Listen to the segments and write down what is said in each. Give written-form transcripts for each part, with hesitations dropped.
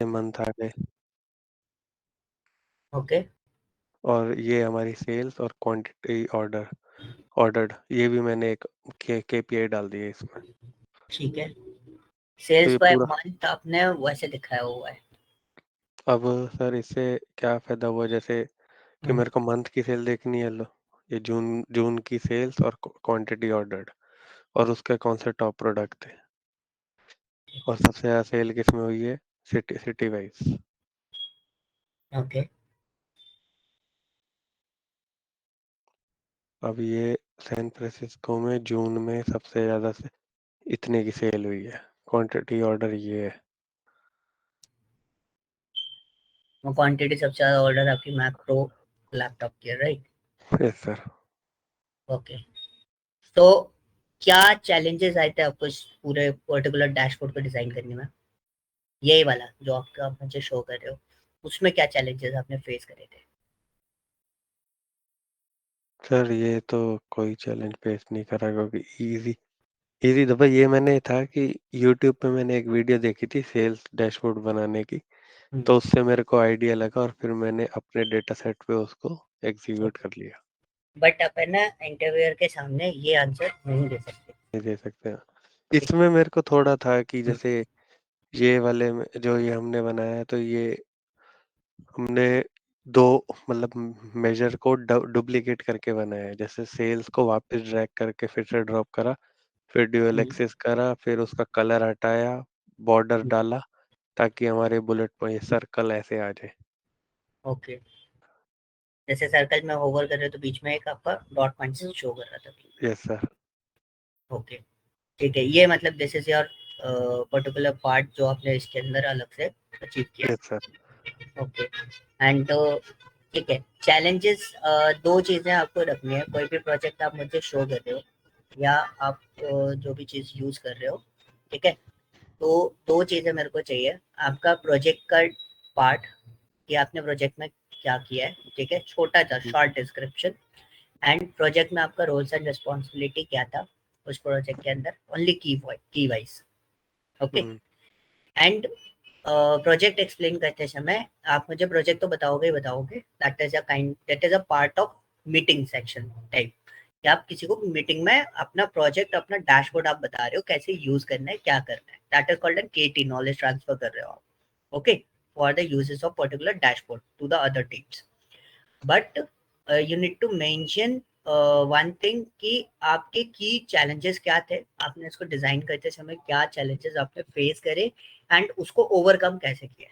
Month आ गए। Okay. और ये हमारी सेल्स और क्वांटिटी ऑर्डर्ड, ये भी मैंने एक केपीआई डाल दी है इसमें। ठीक है, तो सेल्स ये बाय पूरा। मंथ आपने वैसे दिखाया हुआ है। अब सर इससे क्या फायदा हुआ, जैसे कि हम्म, मेरे को मंथ की सेल देखनी है, लो ये जून जून की सेल्स और क्वांटिटी ऑर्डर्ड, और उसके कौन से टॉप प्रोडक्ट थे, और सबसे ज़्यादा सेल किसमें हुई है, सिटी वाइज। ओके। अब ये सैन फ्रांसिस्को में जून में सबसे ज़्यादा से इतने की सेल हुई है, क्वांटिटी ऑर्डर ये है। वो क्वांटिटी सबसे ज़्यादा ऑर्डर आपकी मैक्रो लैपटॉप की है, राइट? Yes sir. ओके। तो क्या चैलेंजेस आए थे आपको इस पूरे पर्टिकुलर डैशबोर्ड को डिजाइन करने में? यही वाला जो आपका आप मुझे शो कर रहे हो, उसमें क्या चैलेंजेस आपने फेस करे थे? सर ये तो कोई चैलेंज फेस नहीं करा, क्योंकि इजी इजी तो भाई, ये मैंने था कि यूट्यूब पे मैंने एक वीडियो देखी थी सेल्स डैशबोर्ड बनाने की, हम्म, तो उससे मेरे को आइडिया लगा और फिर मैंने अपने डेटा सेट पे उसको एग्जीक्यूट कर लिया। बट आप है ना इंटरव्यूअर के सामने ये आंसर नहीं दे सकते। नहीं दे सकते हैं। ठीक इसमें मेरे को थोड़ा था कि है। जैसे ये वाले में जो ये हमने बनाया है, तो ये हमने दो मतलब मेजर को डुप्लीकेट करके बनाया है, जैसे सेल्स को वापस ड्रैग करके फिर से ड्रॉप करा, फिर ड्यूअल हम्म, एक्सेस करा, फिर उसका कलर हटाया, बॉर्डर हम्म, डाला, ताकि हमारे बुलेट पॉइंट सर्कल ऐसे आ जाए। ओके। जैसे सर्कल में होवर कर रहे हो तो बीच में एक आपका डॉट पॉइंट शो कर रहा था। Yes sir. ओके, ठीक है, ये मतलब this is your particular part जो आपने इसके अंदर अलग से अचीव किया यस सर। है। ओके। एंड ठीक है, चैलेंजेस दो चीजें आपको रखनी है। कोई भी प्रोजेक्ट आप मुझे शो कर रहे हो या आप जो भी चीज यूज कर रहे हो, ठीक है, तो दो चीजें मेरे को चाहिए। आपका प्रोजेक्ट का पार्ट, कि आपने प्रोजेक्ट में क्या किया है, ठीक है, छोटा सा शॉर्ट डिस्क्रिप्शन। एंड प्रोजेक्ट में आपका रोल्स एंड रिस्पॉन्सिबिलिटी क्या था उस प्रोजेक्ट के अंदर, ओनली की wise. Okay. Hmm. And project explain करते समय आप मुझे प्रोजेक्ट तो बताओगे ही बताओगे, that is a part of meeting section type, कि आप किसी को मीटिंग में अपना प्रोजेक्ट, अपना डैशबोर्ड आप बता रहे हो कैसे यूज करना है, क्या करना है, that is called an KT, knowledge transfer कर रहे हो आप। Okay, for the uses of particular dashboard to the other teams. But you need to mention one thing, कि आपके की चैलेंजेस क्या थे, आपने इसको डिजाइन करते समय क्या चैलेंजेस आपने फेस करे एंड उसको ओवरकम कैसे किया।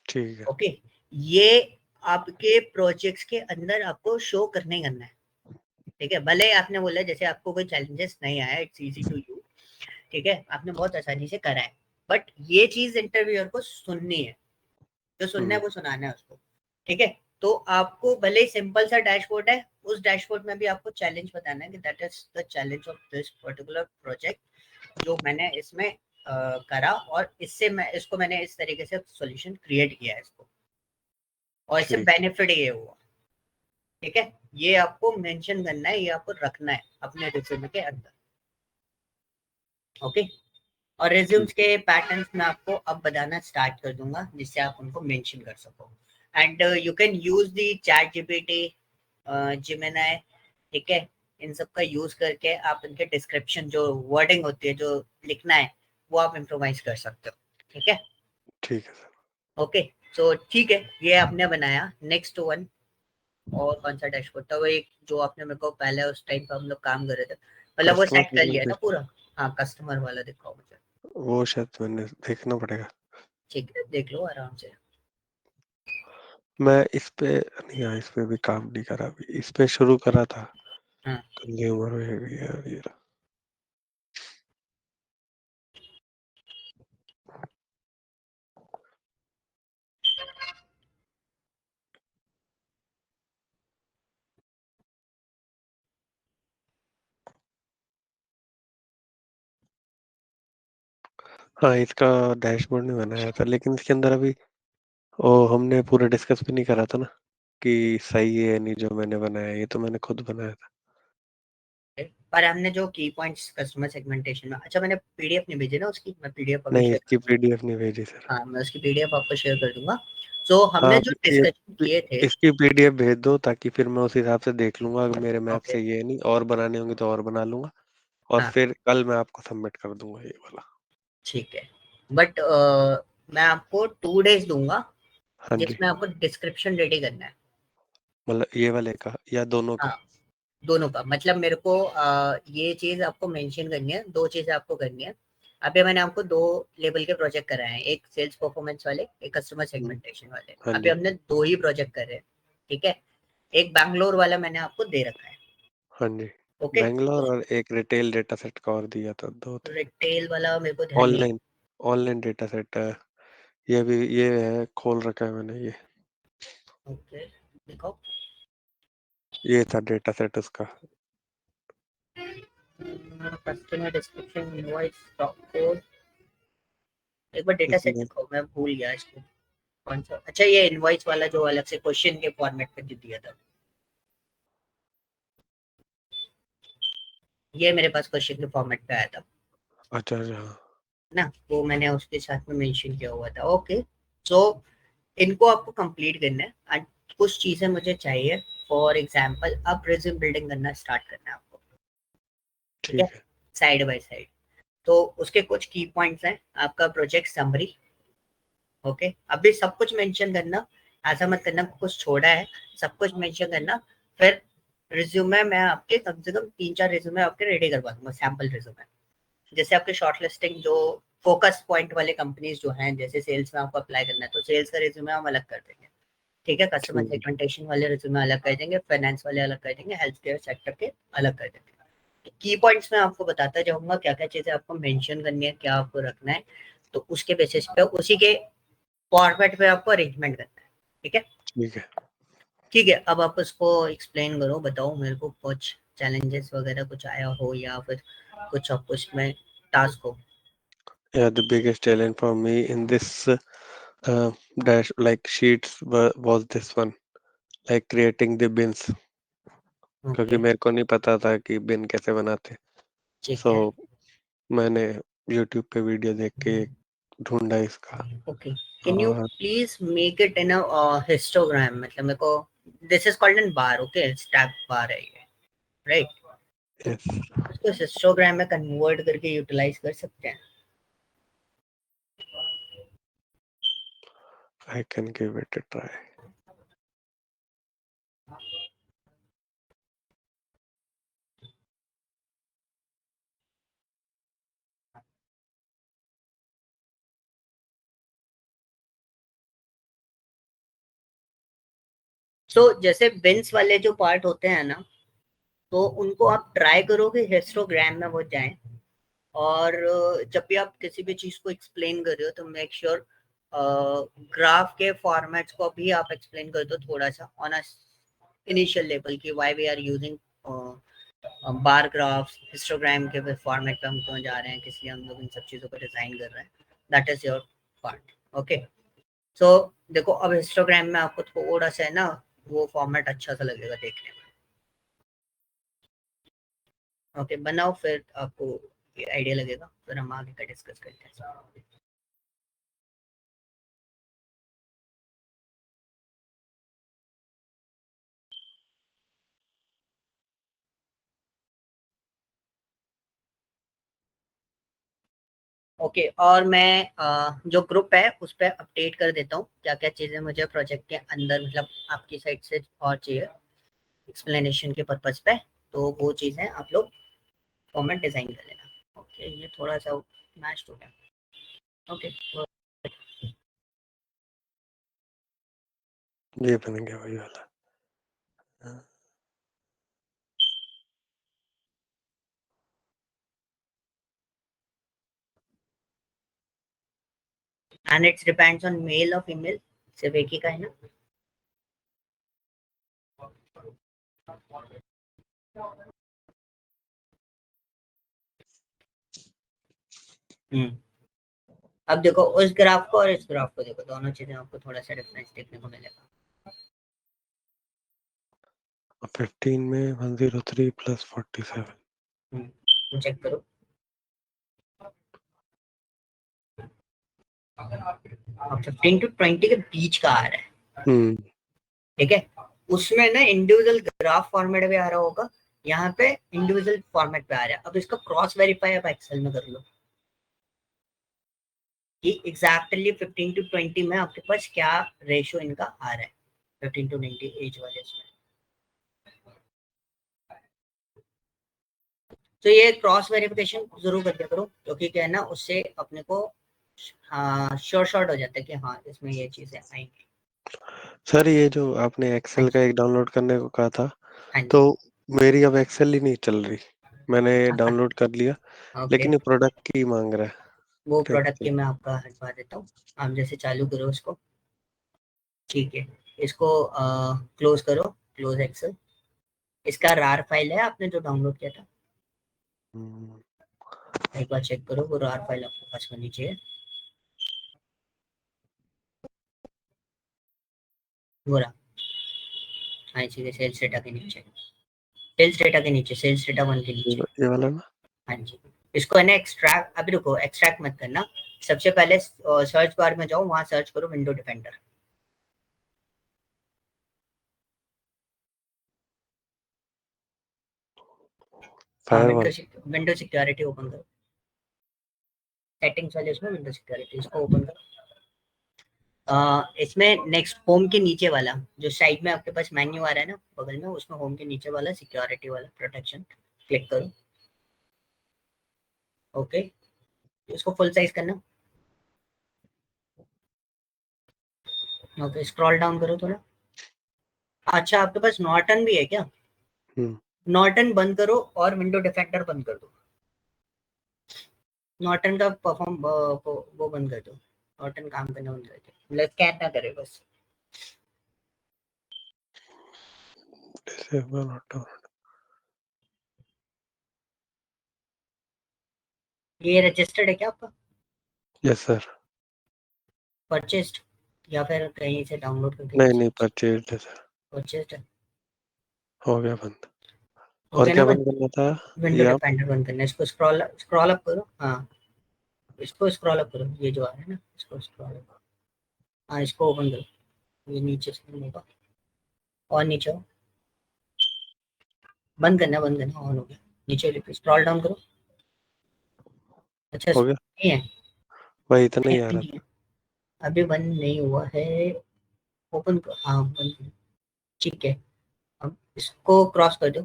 ठीक है। ओके, ये आपके प्रोजेक्ट्स के अंदर आपको शो करना है। ठीक है, भले ही आपने बोला जैसे आपको कोई चैलेंजेस नहीं आया, इट्स इजी टू यू, ठीक है, आपने बहुत आसानी से करा है, बट ये चीज इंटरव्यूअर को सुननी है। जो सुनना है हम्म। वो सुनाना है उसको। ठीक है, तो आपको भले ही सिंपल सा डैशबोर्ड है, उस डैशबोर्ड में भी आपको चैलेंज बताना है कि that is the challenge of this particular project जो मैंने इसमें करा, और इससे मैं इसको मैंने इस तरीके से सॉल्यूशन क्रिएट किया है इसको, और इससे ठीक। बेनिफिट ये हुआ। ठीक है, ये आपको मेंशन करना है, ये आपको रखना है अपने रिज्यूमे के अंदर। ओके। और ठीक। रिज्यूम्स के पैटर्न्स मैं आपको अब बताना स्टार्ट कर दूंगा, जिससे आप उनको मेंशन कर सको। And you can use the ChatGPT, Gemini, ठीक है, इन सब का यूज करके आप इनके डिस्क्रिप्शन जो वर्डिंग होती है, जो लिखना है, वो आप इम्प्रोवाइज कर सकते हो। ठीक है। ठीक है सर। ओके, सो ठीक है, ये आपने बनाया। नेक्स्ट वन, और कौन सा डैशबोर्ड था वो, एक जो आपने मेरे को पहले उस टाइम पे हम लोग काम कर रहे थे, मतलब वो कस्टमर सेट कर वाला लिया ना देख, पूरा? हाँ, कस्टमर वाला दिखाओ मुझे। वो शायद मैंने देखना पड़ेगा। ठीक है, देख लो आराम से। मैं इस पे नहीं, हाँ इस पे भी काम नहीं करा, अभी इस पे शुरू करा था। हाँ, कंज्यूमर बिहेवियर। हाँ, इसका डैशबोर्ड नहीं बनाया था, लेकिन इसके अंदर अभी वो हमने पूरा डिस्कस भी नहीं करा था ना, कि सही है नहीं जो मैंने बनाया, ये तो मैंने खुद बनाया था। पर हमने जो की पॉइंट्स कस्टमर सेगमेंटेशन में, अच्छा मैंने पीडीएफ नहीं भेजी ना उसकी, मैं पीडीएफ अभी नहीं, शेयर इसकी कर दूंगा। पीडीएफ नहीं भेजी सर। हाँ मैं उसकी पीडीएफ आपको शेयर कर दूंगा। तो हमने हाँ, जो ये डिस्कशन किए थे। इसकी पीडीएफ भेज दो ताकि फिर मैं उस हिसाब से देख लूंगा, अगर मेरे मैप ओके। से ये नहीं और बनाने होंगे तो और बना लूंगा, और हाँ फिर कल मैं आपको सबमिट कर दूंगा ये वाला। ठीक है। बट मैं आपको 2 days दूंगा हाँ जी, जिसमें आपको डिस्क्रिप्शन रेडी करना है। मतलब ये वाले का या दोनों हाँ का? दोनों का, मतलब मेरे को ये चीज आपको मेंशन करनी है, 2 चीजें आपको करनी है। अभी मैंने आपको 2 लेवल के प्रोजेक्ट कराए हैं, एक सेल्स परफॉर्मेंस वाले, एक कस्टमर हम्म, सेगमेंटेशन वाले। हाँ अभी जी। हमने 2 ही प्रोजेक्ट करे हैं, ठीक है। एक बैंगलोर वाला मैंने आपको दे रखा है। हाँ जी, ओके। बैंगलोर, और एक रिटेल डेटा सेट का और दिया था, दो थे। रिटेल वाला मेरे को ध्यान नहीं। ऑनलाइन, ऑनलाइन डेटा सेट है ये भी, ये है, खोल रखा है मैंने ये। ओके देखो। ये था डेटा सेट उसका। Customer description, invoice, stock code. एक बार डेटा सेट इसमें दिखाओ, मैं भूल गया इसको। कौन सा, अच्छा ये इनवॉइस वाला जो अलग से क्वेश्चन के फॉर्मेट पे जो दिया था, ये मेरे पास क्वेश्चन के फॉर्मेट पे आया था अच्छा अच्छा, हाँ। ना, वो मैंने उसके साथ में मेंशन किया हुआ था। ओके। सो इनको आपको कंप्लीट करना है and कुछ चीजें मुझे चाहिए। फॉर एग्जांपल अब रिज्यूम बिल्डिंग करना स्टार्ट करना है आपको, ठीक है, ठीक है। Side by side. तो उसके कुछ की पॉइंट्स हैं, आपका प्रोजेक्ट समरी। ओके, अभी सब कुछ मेंशन करना, ऐसा मत करना कुछ छोड़ा है, सब कुछ मेंशन करना। फिर रिज्यूमे मैं आपके कम से कम 3-4 रिज्यूमे आपके रेडी करवा दूंगा, सैम्पल रिज्यूमे। जैसे आपके शॉर्टलिस्टिंग जो फोकस पॉइंट वाले कंपनीज जो हैं, जैसे सेल्स में आपको अप्लाई करना है तो सेल्स का रिज्यूमे हम अलग कर देंगे, ठीक है। कस्टमर ठीक है। सेगमेंटेशन वाले रिज्यूमे अलग कर देंगे, फाइनेंस वाले अलग कर देंगे, हेल्थ केयर सेक्टर के अलग कर देंगे। की पॉइंट्स में आपको बताता जाऊंगा क्या क्या चीजें आपको मेंशन करनी है, क्या आपको रखना है। तो उसके बेसिस पे, उसी के फॉर्मेट पे आपको अरेंजमेंट करना है, ठीक है। ठीक है। ठीक है, अब आप उसको एक्सप्लेन करो, बताओ मेरे को कुछ चैलेंजेस वगैरह कुछ आया हो या फिर कुछ आपको इसमें टास्क हो। Yeah, the biggest challenge for me in this dash like sheets was this one, like creating the bins, क्योंकि ओके मेरे को नहीं पता था कि बिन कैसे बनाते। ठीक सो है। मैंने यूट्यूब पे वीडियो देख के ढूंढा इसका। ओके, कैन यू और please make it in a histogram, मतलब मेरे को, this is called an bar, okay, stack bar है ये, राइट। तो यस, उसको हिस्टोग्राम में कन्वर्ट करके यूटिलाइज कर सकते हैं। I can give it a try. So जैसे बिन्स वाले जो पार्ट होते हैं ना, तो उनको आप ट्राई करो कि हिस्टोग्राम में वो जाएं। और जब भी आप किसी भी चीज को एक्सप्लेन कर रहे हो तो मेक श्योर ग्राफ के फॉर्मेट्स को भी आप एक्सप्लेन कर दो थोड़ा सा ऑन अ इनिशियल लेवल की, why we are using bar graphs, histogram के फॉर्मेट पे हम क्यों जा रहे हैं, किस लिए हम लोग इन सब चीजों को डिजाइन कर रहे हैं। That is your part. Okay. So देखो अब हिस्टोग्राम में आपको थोड़ा सा है ना, वो फॉर्मेट अच्छा सा लगेगा देखने में। ओके बनाओ, फिर आपको ये आइडिया लगेगा, फिर हम आगे का डिस्कस करते हैं। ओके और मैं जो ग्रुप है उस पर अपडेट कर देता हूँ क्या क्या चीज़ें मुझे प्रोजेक्ट के अंदर, मतलब आपकी साइड से और चाहिए एक्सप्लेनेशन के पर्पज पे। तो वो चीज़ें आप लोग फॉर्मेट डिजाइन कर लेना। ओके ये थोड़ा सा मैच हो गया। ओके। ये बन गया वही वाला। हाँ, and it's depends on male और फीमेल, सिर्फ एक ही का है ना। हम्म। अब देखो उस ग्राफ को और इस ग्राफ को देखो, दोनों चीजें आपको थोड़ा सा डिफरेंस देखने को मिलेगा। 15 में 103 + 47। चेक करो। 15 to 20 के बीच का आ रहा है, ठीक है। उसमें ना इंडिविजुअल ग्राफ फॉर्मेट में आ रहा होगा, यहाँ पे इंडिविजुअल फॉर्मेट पे आ रहा है। अब इसका क्रॉस वेरीफाई आप एक्सेल में कर लो कि एग्जैक्टली 15 to 20 में आपके पास क्या रेशियो इनका आ रहा है, 15 to 20 एज वाले इसमें। तो ये क्रॉस वेरिफिकेशन जरूर कर दिया करो, क्योंकि क्या है ना, उससे अपने को हाँ श्योर शॉर्ट हो जाता है कि हाँ इसमें ये चीजें आएंगी। सर ये जो आपने हाँ एक्सेल का जी, एक डाउनलोड करने को कहा था, हाँ तो जी। मेरी अब एक्सेल ही नहीं चल रही। मैंने डाउनलोड कर लिया, ओके, लेकिन ये प्रोडक्ट की मांग रहा है। वो प्रोडक्ट टेक्स्ट। की मैं आपका हटवा देता हूँ। आप जैसे चालू करो उसको, ठीक है। इसको क्लोज करो, क्लोज एक्सेल। इसका रार फाइल है आपने जो डाउनलोड किया था, हम्म, एक बार चेक करो वो रार फाइल आपके पास होनी चाहिए। वो रहा, हाँ ठीक है, सेल्स डेटा के नीचे, सेल्स डेटा के नीचे, सेल्स डेटा 1 के नीचे। ये वाला ना। हाँ जी। इसको है ना एक्सट्रैक्ट, अभी रुको, एक्सट्रैक्ट मत करना। सबसे पहले सर्च बार में जाओ, वहां सर्च करो विंडो डिफेंडर। हाँ, फायरवॉल। विंडो सिक्योरिटी ओपन करो, सेटिंग्स वाले इसमें विंडो सिक्योरिटी, इसको ओपन करो। इसमें नेक्स्ट होम के नीचे वाला, जो साइड में आपके पास मेन्यू आ रहा है ना बगल में, उसमें होम के नीचे वाला सिक्योरिटी वाला प्रोटेक्शन क्लिक करो। ओके, इसको फुल साइज करना। ओके, स्क्रॉल डाउन करो थोड़ा। अच्छा, आपके पास नॉर्टन भी है क्या? हम्म, नॉर्टन बंद करो और विंडो डिफेंडर बंद कर दो। नॉर्टन का परफॉर्म वो बंद कर दो, नॉर्टन काम करना बंद कर दो, मतलब स्कैन ना करे बस। Disable auto. ये रजिस्टर्ड है क्या आपका? Yes sir. परचेस्ड, या फिर कहीं से डाउनलोड करके नहीं यूज? नहीं, परचेज है सर। परचेस्ड है। हो गया बंद। हो और गया ना क्या बंद? बंद करना था? विंडो ये आप। डिफेंडर बंद करना है। इसको स्क्रॉल स्क्रॉल अप करो, हाँ। इसको स्क्रॉल अप करो, ये जो आ रहा है ना, इसको स्क्रॉल अप। हाँ, इसको ओपन करो, ये नीचे से होगा, और नीचे आओ। बंद करना, बंद करना, ऑन हो गया। नीचे स्क्रॉल डाउन करो। अच्छा, हो गया, नहीं है? वही इतना ही आ रहा नहीं है, अभी बंद नहीं हुआ है। ओपन कर, हाँ बंद करो। ठीक है, अब इसको क्रॉस कर दो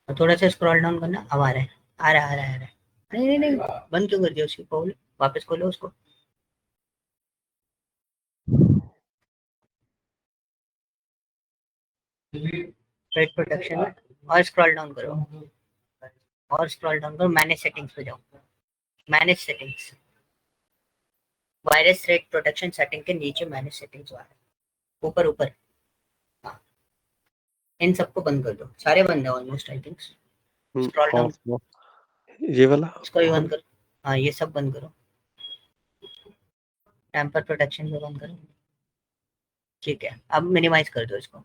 और थोड़ा सा स्क्रॉल डाउन करना। अब आ रहा है, आ रहा है, आ रहा है, आ रहा है। नहीं नहीं नहीं, बंद क्यों कर दिया उसकी? खोलो, वापस खोलो उसको। पेट प्रोटेक्शन में और स्क्रॉल डाउन करो, और स्क्रॉल डाउन करो, मैनेज सेटिंग्स पे जाओ। Manage settings, virus threat protection setting के नीचे मैनेज सेटिंग्स आ रहा है, ऊपर ऊपर। हाँ, इन सबको बंद कर दो, सारे बंद है ऑलमोस्ट आई थिंक। है। Scroll down, of. ये वाला इसको भी ऑन। बंद करो। हाँ, ये सब बंद करो, टेम्पर प्रोटेक्शन भी बंद करो। ठीक है, अब मिनिमाइज कर दो इसको,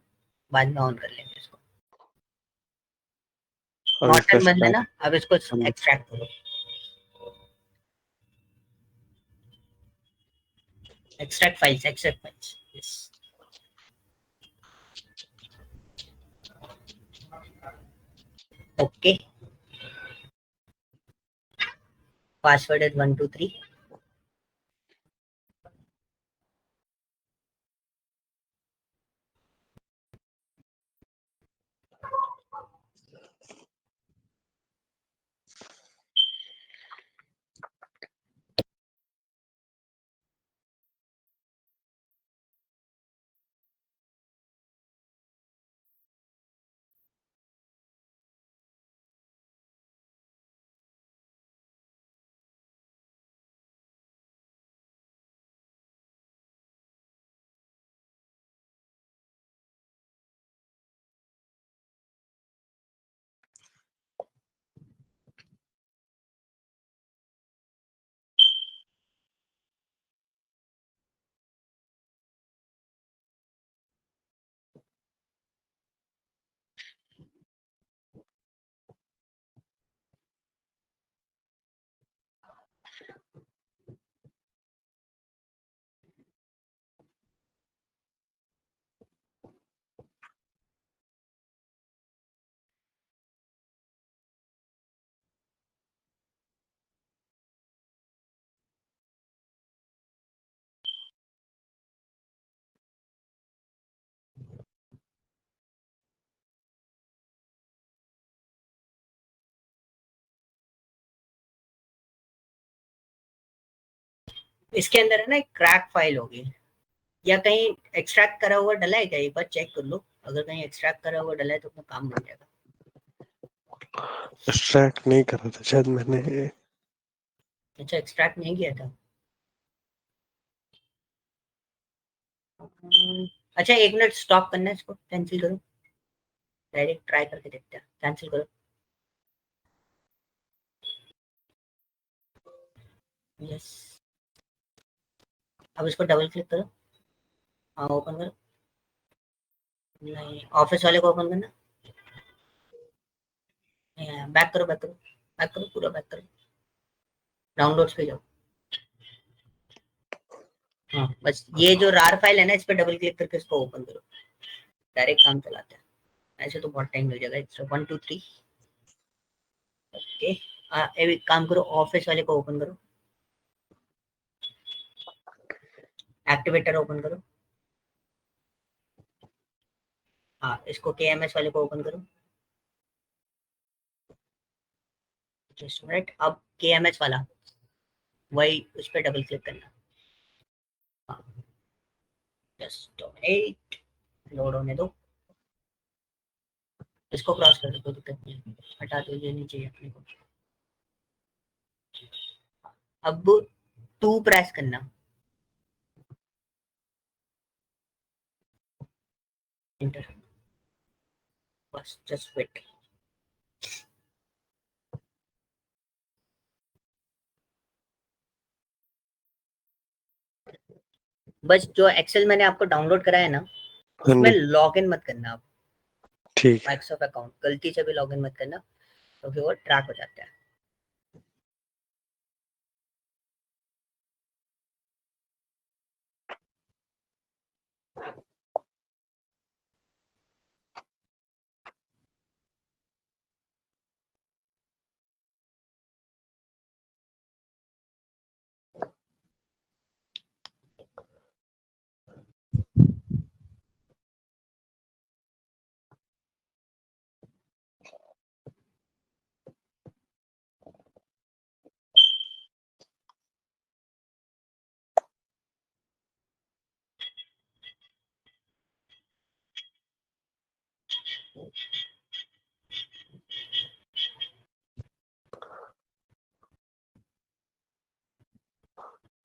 बाद में ऑन कर लेंगे इसको। अब इसका नॉर्टन बंद है स्टार्ट। ना, अब इसको एक्सट्रैक्ट करो। Extract files, extract files, yes. Okay, password है 123। इसके अंदर है ना एक क्रैक फाइल होगी, या कहीं एक्सट्रैक्ट करा हुआ डला है क्या, एक बार चेक कर लो, अगर कहीं एक्सट्रैक्ट करा हुआ डला है तो अपना काम बन जाएगा। एक्सट्रैक्ट नहीं करा था शायद मैंने। अच्छा, एक्सट्रैक्ट नहीं किया था। अच्छा, 1 मिनट स्टॉप करना है, इसको कैंसिल करो, डायरेक्ट ट्राई करके देखते हैं, कैंसिल करो। यस, अब इसको डबल क्लिक करो, हाँ ओपन करो, नहीं ऑफिस वाले को ओपन करना, बैक करो बैक करो बैक करो, पूरा बैक करो, डाउनलोड्स पे जाओ। हाँ बस ये जो रार फाइल है ना, इस पे डबल क्लिक करके इसको ओपन करो, डायरेक्ट काम चलाते हैं। ऐसे तो बहुत टाइम लग जाएगा, इट्स 1 2 3। ओके, एक काम करो, ऑफिस वाले को ओपन करो, एक्टिवेटर ओपन करो, हाँ इसको केएमएस वाले को ओपन करो, जस्ट मिनट, अब केएमएस वाला वही, उस पर डबल क्लिक करना, हाँ जस्ट मिनट, लोड होने दो, इसको क्रॉस कर दो, कोई दिक्कत नहीं है, हटा दो, ये नहीं चाहिए अपने को। अब 2 प्रेस करना, इंटर, बस जस्ट वेट। बस जो एक्सेल मैंने आपको डाउनलोड कराया ना, हाँ उसमें जी, लॉग इन मत करना आप, ठीक है। माइक्रोसॉफ्ट अकाउंट गलती से भी लॉग इन मत करना, तो फिर वो ट्रैक हो जाता है।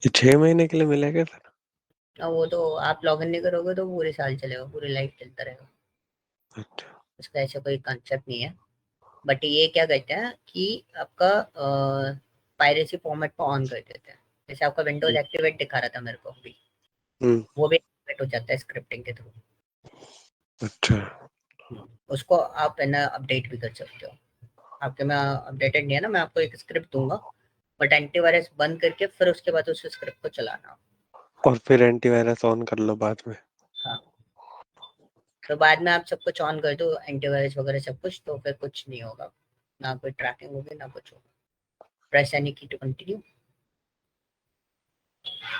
ये 6 महीने के लिए मिलेगा सर? अब वो तो आप लॉग इन नहीं करोगे तो पूरे साल चलेगा, पूरी लाइफ चलता रहेगा, अच्छा। इसका ऐसा कोई कंसेप्ट नहीं है। बट ये क्या कहते हैं कि आपका पायरेसी फॉर्मेट को ऑन कर देते हैं, जैसे आपका विंडोज एक्टिवेट दिखा रहा था मेरे को अभी, हम्म। वो भी एक्टिवेट हो जाता है स्क्रिप्टिंग के थ्रू। अच्छा। उसको आप है ना अपडेट भी कर सकते हो, आपके में अपडेटेड नहीं है ना, मैं आपको एक स्क्रिप्ट दूंगा, बट एंटीवायरस बंद करके फिर उसके बाद उस स्क्रिप्ट को चलाना। और फिर एंटीवायरस ऑन कर लो बाद में? हाँ, तो बाद में आप सब कुछ ऑन कर दो, एंटीवायरस वगैरह सब कुछ, तो फिर कुछ नहीं होगा, ना कोई ट्रैकिंग होगी ना कुछ होगा। प्रेस एनी की टू कंटिन्यू,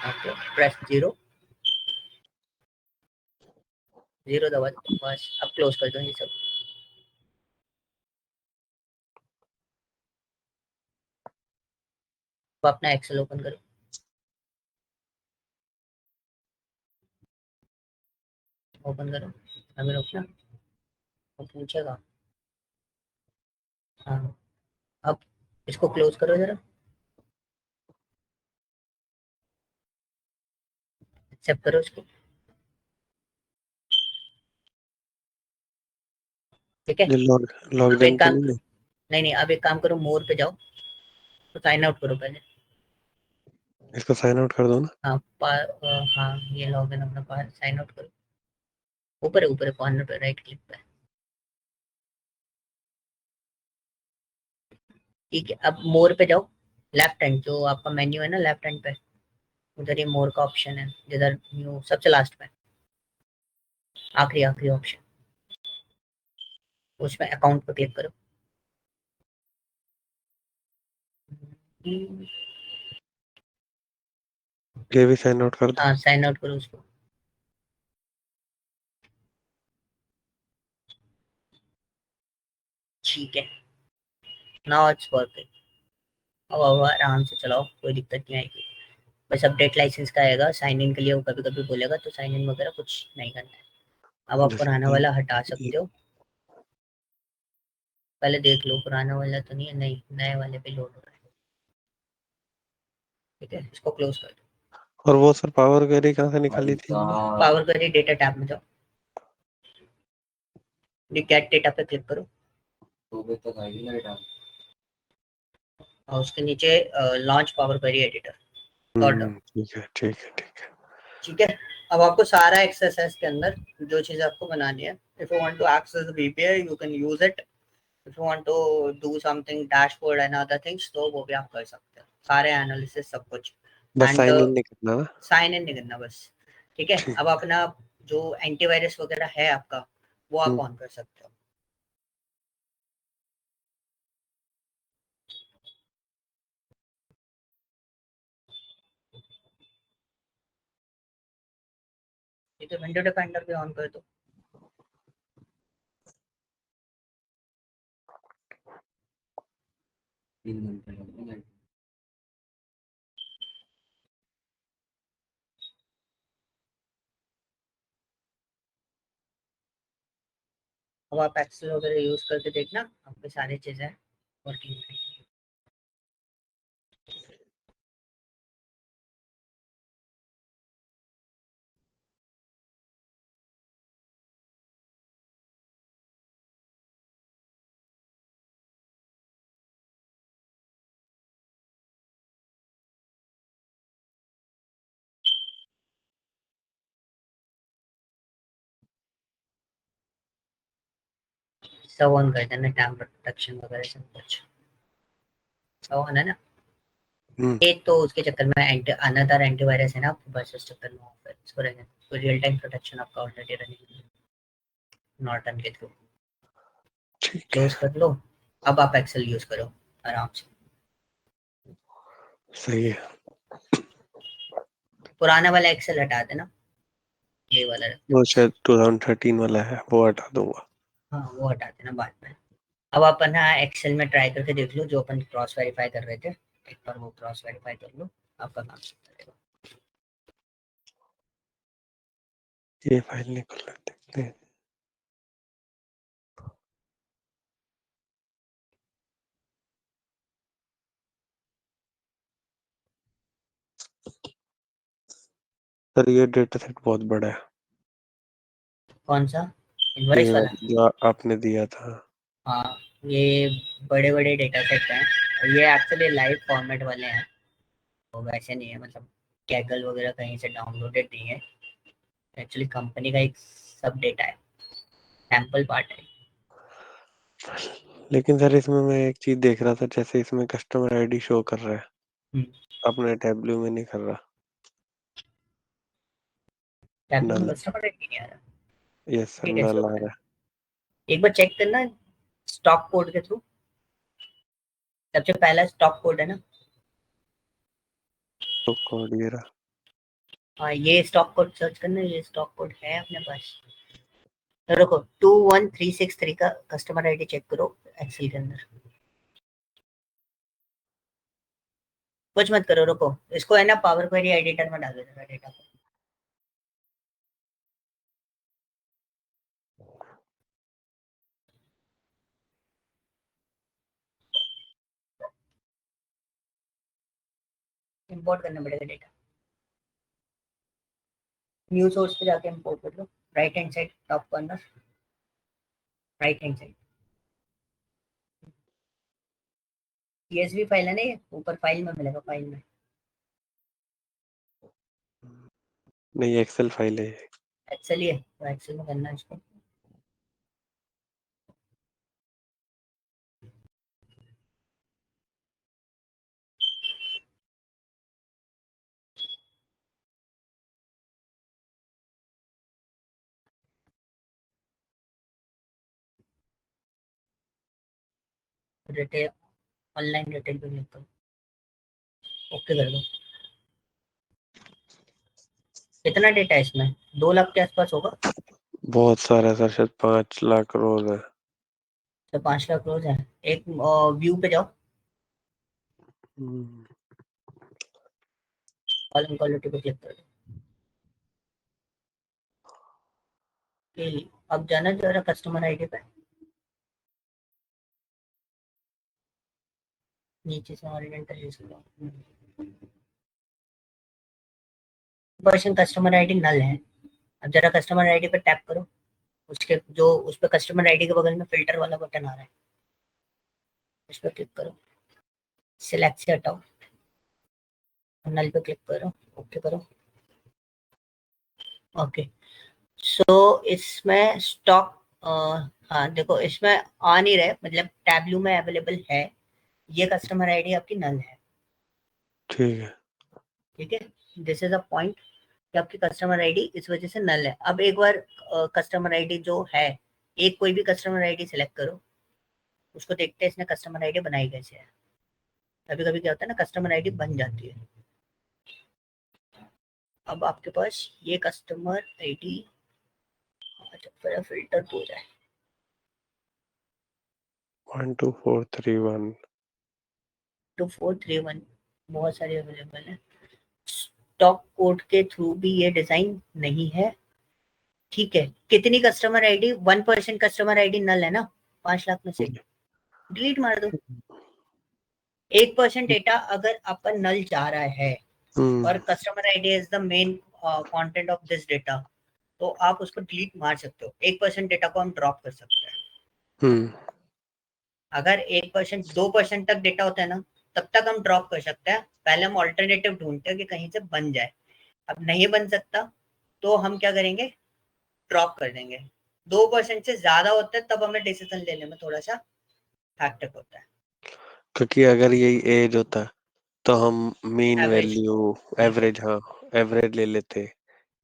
ओके प्रेस 0, 0 दबा दो, बस अब क्लोज कर दो ये सब। तो अपना एक्सेल ओपन करो, ओपन करो, अभी रुकना, वो पूछेगा, हाँ अब इसको क्लोज करो जरा, एक्सेप्ट करो इसको, ठीक है। ये अब लॉग्ड एक इन तो काम, नहीं है? नहीं नहीं, अब एक काम करो, मोर पे जाओ, तो साइन आउट करो पहले। इसको साइन आउट कर दो ना? हाँ हाँ ये लॉग इन अपना साइन आउट करो, ऊपर है, ऊपर है कॉर्नर पे राइट क्लिक पे, ठीक है। अब मोर पे जाओ, लेफ्ट हैंड जो आपका मेन्यू है ना, लेफ्ट हैंड पे उधर ये मोर का ऑप्शन है, जिधर न्यू सबसे लास्ट में, आखिरी आखिरी ऑप्शन, उसमें अकाउंट पे क्लिक करो। ये भी साइन आउट कर दो? हाँ साइन आउट करो उसको, ठीक है, नाउ इट्स वर्किंग। अब आराम से चलाओ, कोई दिक्कत नहीं आएगी। बस अपडेट लाइसेंस का आएगा, साइन इन के लिए वो कभी कभी बोलेगा, तो साइन इन वगैरह कुछ नहीं करना है। अब आप जैसे पुराना कि वाला हटा ये सकते हो। पहले देख लो पुराना वाला तो नहीं है, नहीं नए वाले पे लोड हो रहा है। ठीक है, इसको क्लोज कर दो। और वो सर पावर क्वेरी कहाँ से निकाली थी हमने? पावर क्वेरी डेटा टैब में जाओ, गेट डेटा पे क्लिक करो, और उसके नीचे launch power query editor, dot down. ठीक है ठीक है ठीक है। ठीक है, अब आपको सारा एक्सेस है इसके अंदर, जो चीज आपको बनानी है। If you want to access VPI you can use it, if you want to do something dashboard and other things, तो वो भी आप कर सकते हैं, सारे एनालिसिस सब कुछ। बस एंड साइन इन नहीं करना ना? साइन इन नहीं करना बस। ठीक है, ठीक। अब अपना जो एंटीवायरस वगैरह है आपका, वो आप हम्म, ऑन कर सकते हो। ठीक है, विंडो डिफेंडर भी ऑन कर दो। अब आप एक्सेल वगैरह यूज करके देखना, आपकी सारी चीजें वर्किंग रहेंगी। सब ऑन कर देना, टैब प्रोटेक्शन वगैरह सब कुछ सब ऑन है ना। हम्म, एक तो उसके चक्कर में अनदर एंटीवायरस है ना आपके पास, उस चक्कर में ऑफ है, इसको रहने दो। रियल टाइम प्रोटेक्शन आपका ऑलरेडी रनिंग नॉर्टन के थ्रू, ठीक है। क्लोज कर लो। अब आप एक्सेल यूज करो आराम से। सही है। पुराना वाला एक्सेल हटा देना, ये वाला रखना वो बस। शायद 2013 वाला है, वो हटा दूंगा। हाँ वो हटा देना बाद में। अब अपन ना एक्सेल में ट्राई करके देख लो, जो अपन क्रॉस वेरीफाई कर रहे थे, एक बार वो क्रॉस वेरीफाई कर लो, आपका काम चलता रहेगा। ये फाइल निकल देखते हैं। सर ये डेटा सेट बहुत बड़ा है, कौन सा? ये इनवॉइस वाला? जो आपने दिया था। हाँ, ये बड़े बड़े डेटा सेट हैं, और ये एक्चुअली लाइव फॉर्मेट वाले हैं, तो वैसे नहीं है, मतलब कैगल वगैरह कहीं से डाउनलोडेड नहीं है। एक्चुअली कंपनी का एक सब डेटा है, सैंपल पार्ट है। लेकिन सर इसमें मैं एक चीज देख रहा था, जैसे इसमें कस्टमर आईडी शो कर रहा है, हम्म, अपने टैब्लू में नहीं कर रहा। टैबलू में नल। कस्टमर आईडी नहीं आ रहा। यस सर, ये कैसे नल हो आ रहा है? रहा एक बार चेक करना, स्टॉक कोड के थ्रू, सबसे पहला स्टॉक कोड है ना। है तो कोड ये रहा। हाँ, ये स्टॉक कोड सर्च करना, ये स्टॉक कोड है अपने पास। तो रुको, 21363 का कस्टमर आईडी चेक करो एक्सेल के अंदर। कुछ मत करो, रुको, इसको है ना पावर क्वेरी एडिटर में डाल देना डेटा को। इंपोर्ट करना पड़ेगा डेटा, न्यू सोर्स पे जाके इंपोर्ट कर लो, right hand side top corner, right hand side. CSV file है ना ये, ऊपर फाइल में मिलेगा, फाइल में। नहीं, एक्सेल फाइल है ये। एक्सेल ही है, तो एक्सेल में करना है इसको। डिटेल, ऑनलाइन डिटेल पे क्लिक करो, ओके कर दो। कितना डेटा है इसमें? 2 लाख के आसपास होगा। बहुत सारा है सर, शायद 5 लाख रोज है। तो 5 लाख रोज है। एक व्यू पे जाओ, हम्म, कॉलम क्वालिटी पे क्लिक कर दो। अब जाना जरा कस्टमर आईडी पे, नीचे से ओरिएंटल यूज करो। वर्जन कस्टमर आईडी नल है। अब जरा कस्टमर आईडी पे टैप करो, उसके जो उस पे कस्टमर आईडी के बगल में फिल्टर वाला बटन आ रहा है, उस पर क्लिक करो, सिलेक्ट से हटाओ, नल पे क्लिक करो, ओके करो। ओके, सो इसमें स्टॉक, हाँ देखो इसमें आ नहीं रहे, मतलब टैब्लू में अवेलेबल है, ये कस्टमर आईडी आपकी नल है। ठीक है। ठीक है, दिस इज अ पॉइंट कि आपकी कस्टमर आईडी इस वजह से नल है। अब एक बार कस्टमर आईडी जो है, एक कोई भी कस्टमर आईडी सिलेक्ट करो, उसको देखते हैं इसने कस्टमर आईडी बनाई कैसे है। कभी कभी क्या होता है ना, कस्टमर आईडी बन जाती है। अब आपके पास ये कस्टमर आईडी, अच्छा फिल्टर तो हो जाए 12431। 2431, बहुत सारे अवेलेबल है। स्टॉक कोड के थ्रू भी ये डिजाइन नहीं है। ठीक है, कितनी कस्टमर आईडी? 1% कस्टमर आईडी नल है ना 5 लाख में से, डिलीट मार दो। 1% डेटा अगर आपका नल जा रहा है और customer ID is the main content of this data, तो आप उसको डिलीट मार सकते हो। 1% डेटा को हम ड्रॉप कर सकते हैं। अगर 1% 2% तक डेटा होता है ना, तब तक हम ड्रॉप कर सकते हैं। पहले हम ऑल्टरनेटिव ढूंढते हैं कि कहीं से बन जाए। अब नहीं बन सकता तो हम क्या करेंगे, ड्रॉप कर देंगे। 2% से ज्यादा होता है तब हमें डिसीजन लेने में थोड़ा सा हैक्टिक होता है। क्योंकि अगर यही एज होता तो हम मीन एवरेज, वैल्यू, एवरेज, हाँ, एवरेज ले लेते।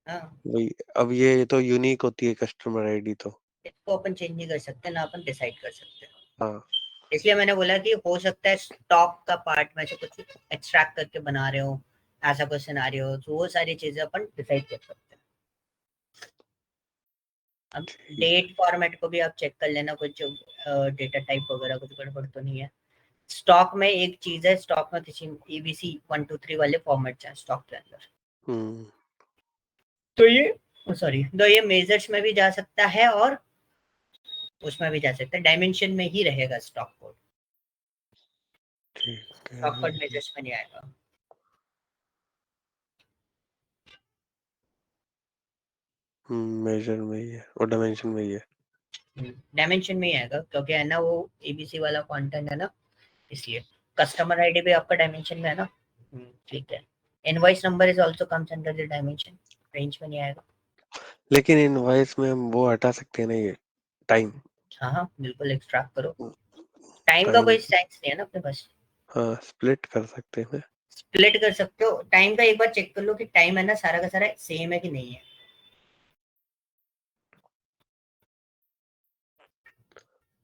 हाँ, वही, अब ये तो यूनिक होती है कस्टमर आईडी तो। इसको अपन चेंज नहीं कर सकते ना, अपन डिसाइड कर सकते हैं। हाँ। इसलिए मैंने बोला कि हो सकता है स्टॉक का पार्ट में से कुछ एक्सट्रैक्ट करके बना रहे हो, ऐसा कोई सिनेरियो, तो वो सारी चीजें अपन डिसाइड कर सकते हैं। अब ठीक। डेट फॉर्मेट को भी आप चेक कर लेना, कुछ डेटा टाइप वगैरह कुछ गड़बड़ तो नहीं है। स्टॉक में एक चीज है, स्टॉक में किसी एबीसी 123 वाले फॉर्मेट है स्टॉक के अंदर। हम्म। तो ये सॉरी, तो ये मेजर्स में भी जा सकता है और उसमें भी जा सकता है, डायमेंशन में ही रहेगा स्टॉक कोड। ठीक स्टॉक है। कोड मेजर्स में नहीं आएगा। मेजर में ही है और डायमेंशन में ही है। डायमेंशन में ही आएगा, क्योंकि है ना वो एबीसी वाला कंटेंट है ना, इसलिए। कस्टमर आईडी भी आपका डायमेंशन में है ना। ठीक है, invoice number is also comes under the dimension, range में नहीं आएगा। लेकिन इनवॉइस में हम वो हटा सकते हैं ना, ये टाइम। हाँ हाँ बिल्कुल, एक्सट्रैक्ट करो। टाइम का टाइम, कोई सेंस नहीं है ना अपने पास। हाँ, स्प्लिट कर सकते हैं। स्प्लिट कर सकते हो। टाइम का एक बार चेक कर लो कि टाइम है ना सारा का सारा सेम है कि नहीं है।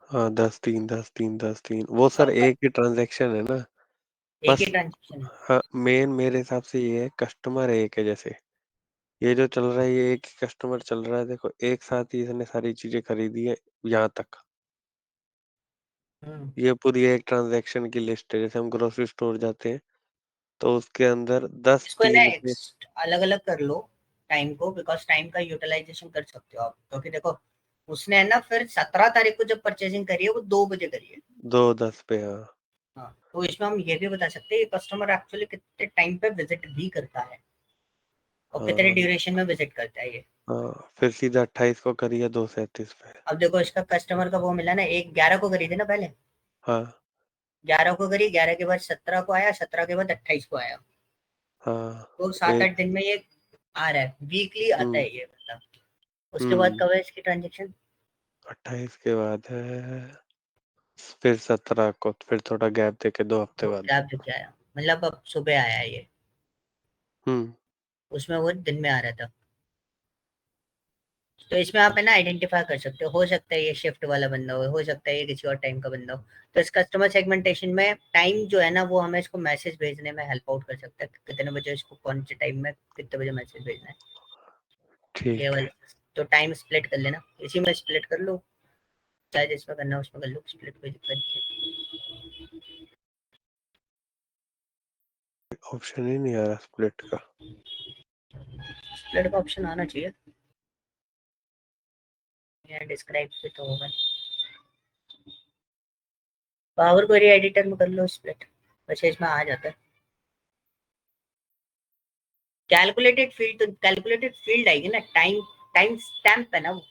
हाँ, 10 3 10 3 10 3, वो सर आपका एक ही ट्रांजैक्शन है ना। एक ही बस। ट्रांजेक्शन है। हाँ, मेन मेरे हिसाब से ये है, कस्टमर एक है जैसे। ये जो चल रहा है, ये एक ही कस्टमर चल रहा है, देखो एक साथ ही इसने सारी चीजें खरीदी है यहाँ तक। हम्म, ये पूरी एक ट्रांजैक्शन की लिस्ट है, जैसे हम ग्रोसरी स्टोर जाते हैं तो उसके अंदर दस इसको ना तीन से। अलग अलग कर लो टाइम को, बिकॉज टाइम का यूटिलाइजेशन कर सकते हो आप, क्योंकि देखो उसने है ना फिर 17 तारीख को जब परचेजिंग करी है वो 2 बजे करी है। 2:10 पे, हाँ। हाँ, तो इसमें हम ये भी बता सकते हैं कि कस्टमर एक्चुअली कितने टाइम पे विजिट भी करता है और कितने हाँ। ड्यूरेशन में विजिट करता है ये। हाँ, फिर सीधा 28 को करिए 2:37 पे। अब देखो इसका कस्टमर का वो मिला ना, एक 11 को करी थी ना पहले, हाँ। 11 को करी, 11 के बाद 17 को आया, 17 के बाद 28 को आया। हाँ। तो 7 8 दिन एक। में ये आ रहा है, वीकली आता हम्म। है ये मतलब। उसके बाद हम्म। कब है इसकी ट्रांजेक्शन? 28 के बाद है, फिर 17 को, फिर थोड़ा गैप देके 2 हफ्ते तो बाद। क्या देख के आया, मतलब अब सुबह आया है ये, हम्म। उसमें वो दिन में आ रहा था। तो इसमें आप है ना आइडेंटिफाई कर सकते हो सकता है ये शिफ्ट वाला बंदा हो सकता है ये किसी और टाइम का बंदा हो। तो इस कस्टमर सेगमेंटेशन में टाइम जो है ना, वो हमें इसको मैसेज भेजने में हेल्प आउट कर सकता है कि कितने बजे इसको कौन से टाइम में कितने बजे मैसेज भेजना है, ये ठीक है। वाला। तो टाइम स्प्लिट कर लेना, इसी में स्प्लिट कर लो, चाहे जिसमें करना है उसमें कर लो, स्प्लिट कोई दिक्कत नहीं है। ऑप्शन ही नहीं आ रहा स्प्लिट का। स्प्लिट का ऑप्शन आना चाहिए, या डिस्क्राइब भी तो होगा। पावर क्वेरी एडिटर में कर लो स्प्लिट, अच्छा इसमें आ जाता है। कैलकुलेटेड फील्ड, तो कैलकुलेटेड फील्ड आएगी ना, टाइम टाइम स्टैम्प है ना वो।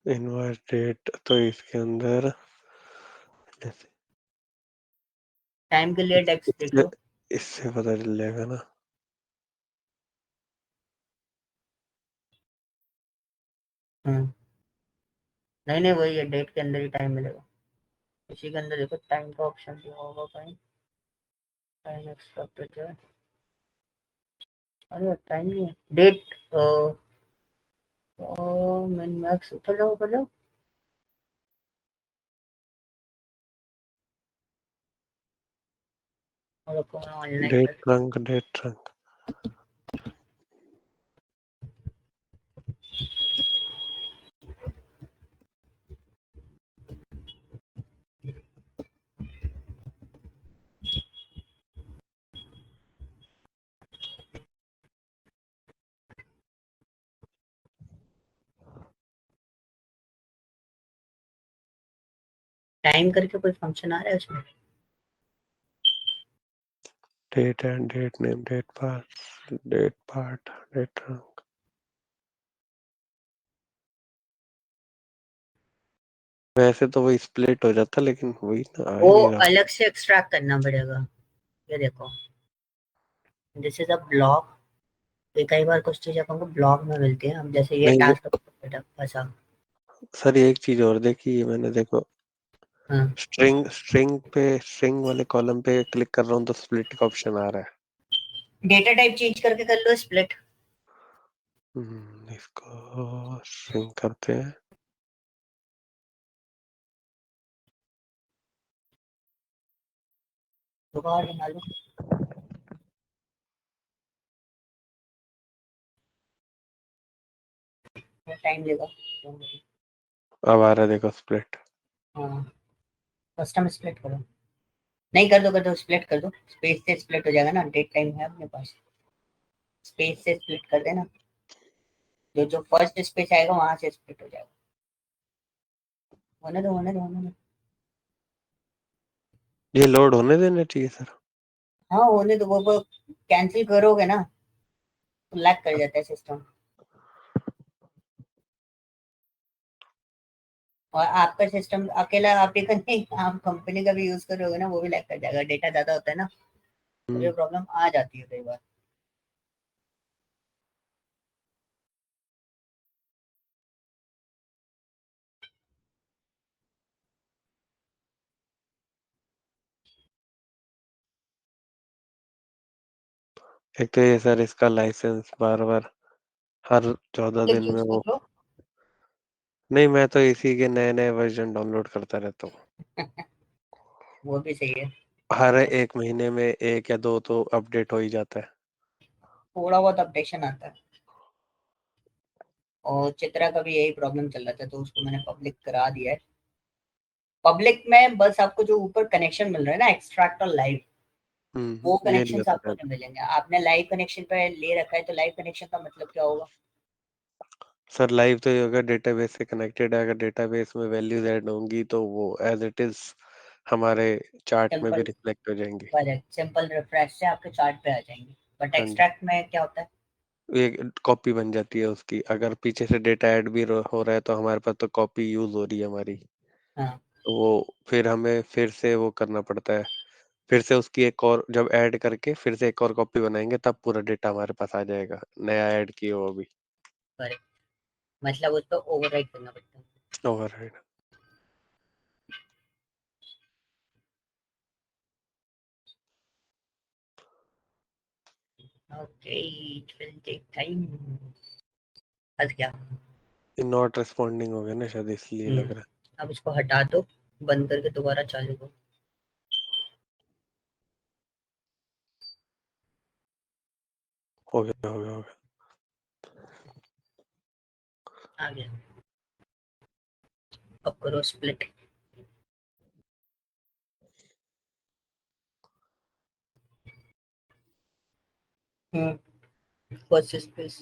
इनवर्ट डेट तो इसके अंदर जैसे टाइम के लिए डेक्स देख इससे लो। इससे पता चल जाएगा ना। हम्म, नहीं नहीं वही है, डेट के अंदर ही टाइम मिलेगा। इसी के अंदर देखो टाइम का ऑप्शन दिया होगा कहीं, टाइम एक्सपेक्टेड है। अरे टाइम नहीं है, डेट। मिन मैक्स ऊपर जाओ, ऊपर जाओ। और ऑनलाइन डेट पर ट्रंक, डेट ट्रंक। टाइम करके कोई फंक्शन आ रहा है उसमें। Date and date name, date pass, date part, date trunc. वैसे तो वही स्प्लिट हो जाता, लेकिन वही ना आ वो ही नहीं रहा। अलग से एक्सट्रैक्ट करना पड़ेगा। ये देखो, दिस इज अ ब्लॉक। ये कई बार कुछ चीजें हमको ब्लॉक में मिलती है, हम जैसे ये नहीं टास्क फंसा। सर, ये एक चीज और देखी है मैंने, देखो हाँ, स्ट्रिंग वाले कॉलम पे क्लिक कर रहा हूँ तो स्प्लिट का ऑप्शन आ रहा है। डेटा टाइप चेंज करके कर लो स्प्लिट। इसको स्ट्रिंग करते हैं। दोबारा बना लो, टाइम लेगा। अब आ रहा है देखो स्प्लिट। हाँ, कस्टम स्प्लिट करो। नहीं, कर दो स्प्लिट कर दो, स्पेस से स्प्लिट हो जाएगा ना, डेट टाइम है अपने पास। स्पेस से स्प्लिट कर देना, जो जो फर्स्ट स्पेस आएगा वहां से स्प्लिट हो जाएगा। होने दो। ये लोड होने देना चाहिए सर। हाँ होने दो, वो कैंसिल करोगे ना तो लैग कर जाता है सिस्टम। और आपका सिस्टम अकेला आप ही का नहीं, आप कंपनी का भी यूज करोगे ना वो भी लैग कर जाएगा, डेटा ज्यादा होता है ना, तो ये हम्म, प्रॉब्लम आ जाती है कई बार। एक तो ये सर, इसका लाइसेंस बार बार हर 14 दिन क्लिक में यूज वो। कर लो। नहीं, मैं तो इसी के नए नए वर्जन डाउनलोड करता रहता हूँ। वो भी सही है। हर एक महीने में एक या दो तो अपडेट हो ही जाता है। थोड़ा बहुत अपडेशन आता है। और चित्रा का भी यही प्रॉब्लम चल रहा था, तो उसको मैंने पब्लिक करा दिया है। पब्लिक में बस आपको जो ऊपर कनेक्शन मिल रहा है ना, एक्सट्रैक्ट और लाइव, वो ये नहीं कनेक्शन होता आपको है। नहीं मिलेंगे। आपने लाइव कनेक्शन पे ले रखा है, तो लाइव कनेक्शन का मतलब क्या होगा? सर लाइव तो ये अगर डेटाबेस से कनेक्टेड है, अगर डेटाबेस में वैल्यूज ऐड होंगी तो वो एज इट इज हमारे चार्ट में भी सिंपल, रिफ्लेक्ट हो जाएंगी। करेक्ट, सिंपल रिफ्रेश से आपके चार्ट पे आ जाएंगे। बट हाँ जी। एक्सट्रैक्ट में क्या होता है? एक कॉपी बन जाती है उसकी, अगर पीछे से डेटा ऐड भी हो रहा है तो हमारे पास तो कॉपी यूज हो रही है हमारी। हाँ, तो वो फिर हमें फिर से वो करना पड़ता है। फिर से उसकी एक और जब ऐड करके फिर से एक और कॉपी बनाएंगे तब पूरा डेटा हमारे पास आ जाएगा, नया ऐड किए वो भी। करेक्ट, मतलब उसको ओवरराइट करना पड़ता है। Override. Okay, it will take time. बस क्या। नॉट रिस्पॉन्डिंग हो गया ना शायद, इसलिए लग रहा अब इसको हटा दो, बंद करके दोबारा चालू करो। है। हो गया। आ गया। अब करो स्प्लिट। फर्स्ट स्पेस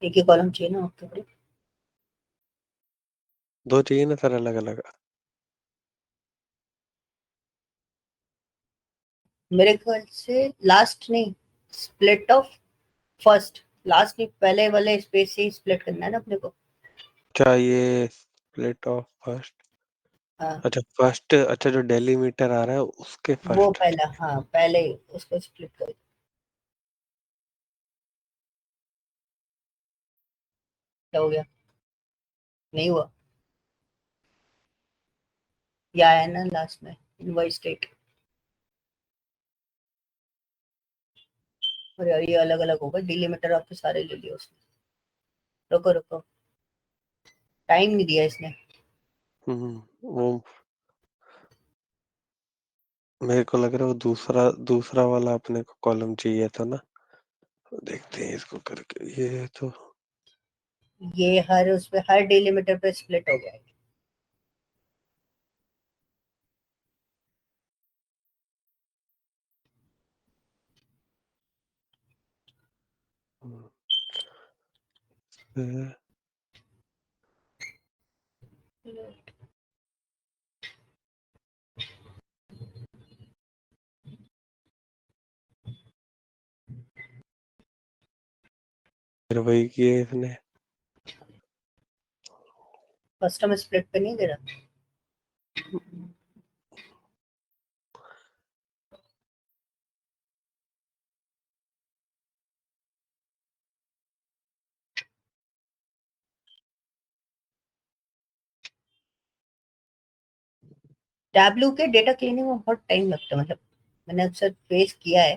एक ही कॉलम चाहिए ना आपके लिए? दो चाहिए ना सर, अलग अलग। मेरे ख्याल से लास्ट नहीं, स्प्लिट ऑफ फर्स्ट, लास्ट नहीं, पहले वाले स्पेस से ही स्प्लिट करना है ना अपने को। अच्छा, ये स्प्लिट ऑफ फर्स्ट। हाँ, अच्छा फर्स्ट, अच्छा जो डेलीमीटर आ रहा है उसके वो फर्स्ट। पहला, हाँ पहले उसको स्प्लिट कर। क्या हो गया? नहीं हुआ? या है ना लास्ट में इनवॉइस स्टेट। और यार ये अलग अलग होगा, डिलीमीटर आपके सारे ले लिए उसने। रुको रुको, टाइम नहीं दिया इसने। वो मेरे को लग रहा है वो दूसरा दूसरा वाला अपने को कॉलम चाहिए था ना। देखते हैं इसको करके, ये तो ये हर उसपे हर डिलीमीटर पे स्प्लिट हो गया है। फिर वही किए इसने। कस्टम स्प्लिट पे नहीं दे रहा। टैबलू के डेटा क्लीनिंग में बहुत टाइम लगता है, मतलब मैंने अक्सर फेस किया है।